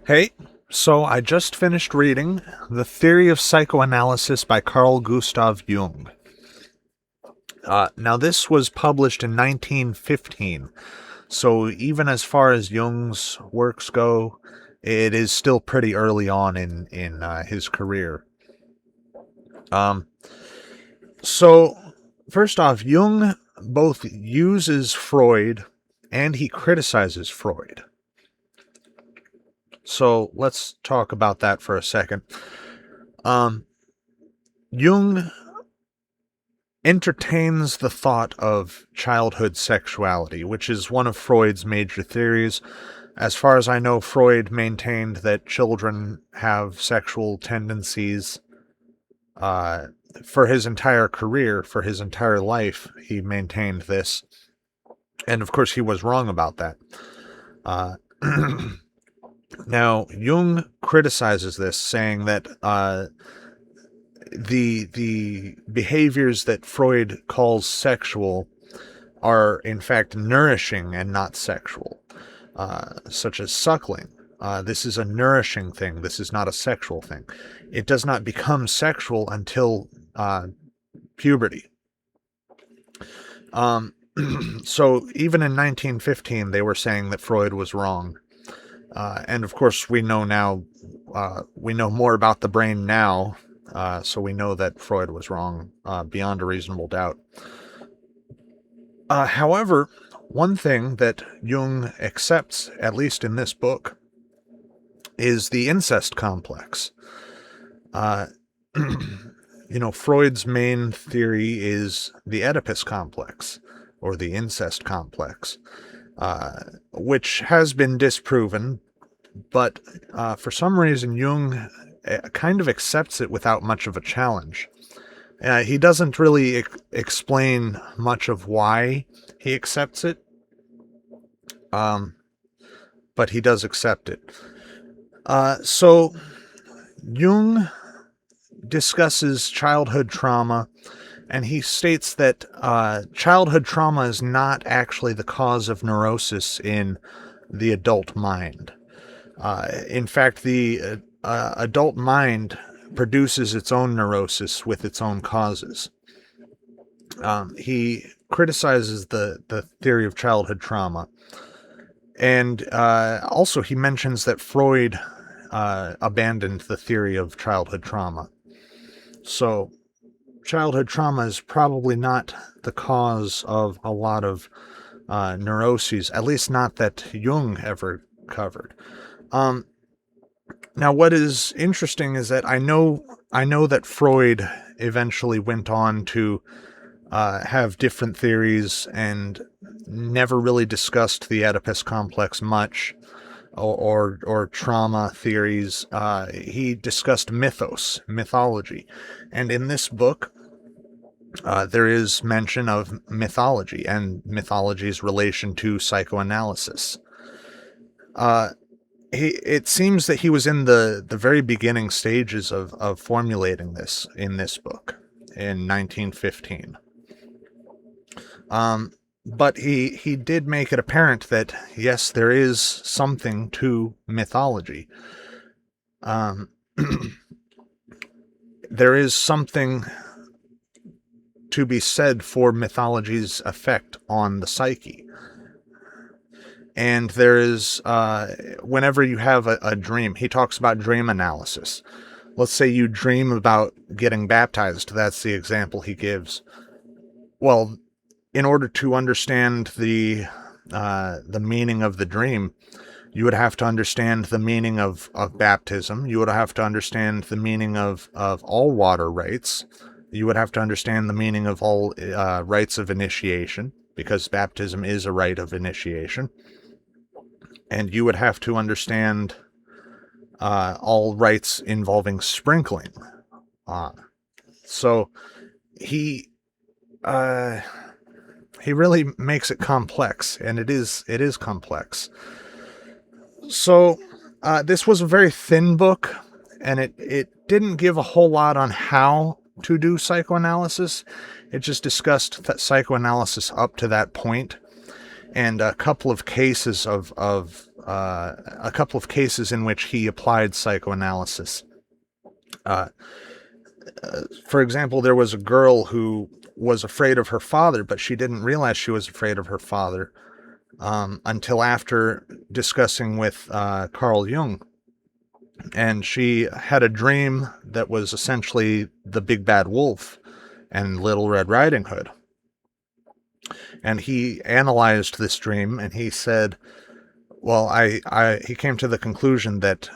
Hey, so I just finished reading The Theory of Psychoanalysis by Carl Gustav Jung. Now, this was published in 1915, so even as far as Jung's works go, it is still pretty early on in his career. Um, so, first off, Jung both uses Freud and he criticizes Freud. So let's talk about that for a second. Um, Jung entertains the thought of childhood sexuality, which is one of Freud's major theories. As far as I know, Freud maintained that children have sexual tendencies. Uh, for his entire career, for his entire life, he maintained this. And of course, he was wrong about that. Uh, Now, Jung criticizes this, saying that the behaviors that Freud calls sexual are in fact nourishing and not sexual, such as suckling. This is a nourishing thing. This is not a sexual thing. It does not become sexual until puberty. Um, so even in 1915, they were saying that Freud was wrong. And of course, we know now, we know more about the brain now, so we know that Freud was wrong beyond a reasonable doubt. However, one thing that Jung accepts, at least in this book, is the incest complex. Uh, Freud's main theory is the Oedipus complex, or the incest complex, which has been disproven, but for some reason Jung kind of accepts it without much of a challenge. He doesn't really explain much of why he accepts it, but he does accept it. So Jung discusses childhood trauma, and he states that childhood trauma is not actually the cause of neurosis in the adult mind. In fact, the adult mind produces its own neurosis with its own causes. He criticizes the theory of childhood trauma. And also, he mentions that Freud abandoned the theory of childhood trauma. So, childhood trauma is probably not the cause of a lot of neuroses, at least not that Jung ever covered. Now, what is interesting is that I know that Freud eventually went on to have different theories and never really discussed the Oedipus complex much, or trauma theories. He discussed mythology, and in this book, there is mention of mythology and mythology's relation to psychoanalysis. It seems that he was in the very beginning stages of formulating this in this book in 1915. But he did make it apparent that, yes, there is something to mythology. There is something to be said for mythology's effect on the psyche. And there is, whenever you have a dream, he talks about dream analysis. Let's say you dream about getting baptized. That's the example he gives. Well, in order to understand the meaning of the dream, you would have to understand the meaning of baptism. You would have to understand the meaning of all water rites. You would have to understand the meaning of all rites of initiation, because baptism is a rite of initiation. And you would have to understand all rites involving sprinkling. So he really makes it complex, and it is complex. So this was a very thin book, and it didn't give a whole lot on how to do psychoanalysis. It just discussed psychoanalysis up to that point, and a couple of cases of a couple of cases in which he applied psychoanalysis. Uh, for example, there was a girl who was afraid of her father, but she didn't realize she was afraid of her father until after discussing with Carl Jung. And she had a dream that was essentially the Big Bad Wolf and Little Red Riding Hood. And he analyzed this dream, and he said, well, he came to the conclusion that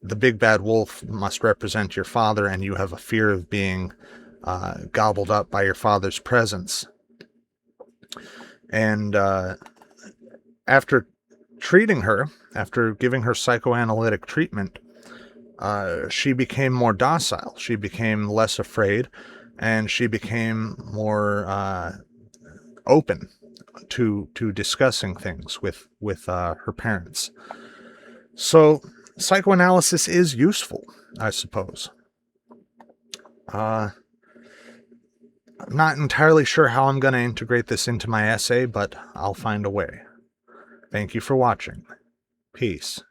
the Big Bad Wolf must represent your father, and you have a fear of being gobbled up by your father's presence. And after treating her, after giving her psychoanalytic treatment, she became more docile. She became less afraid, and she became more open to discussing things with her parents. So psychoanalysis is useful, I suppose. I'm not entirely sure how I'm going to integrate this into my essay, but I'll find a way. Thank you for watching. Peace.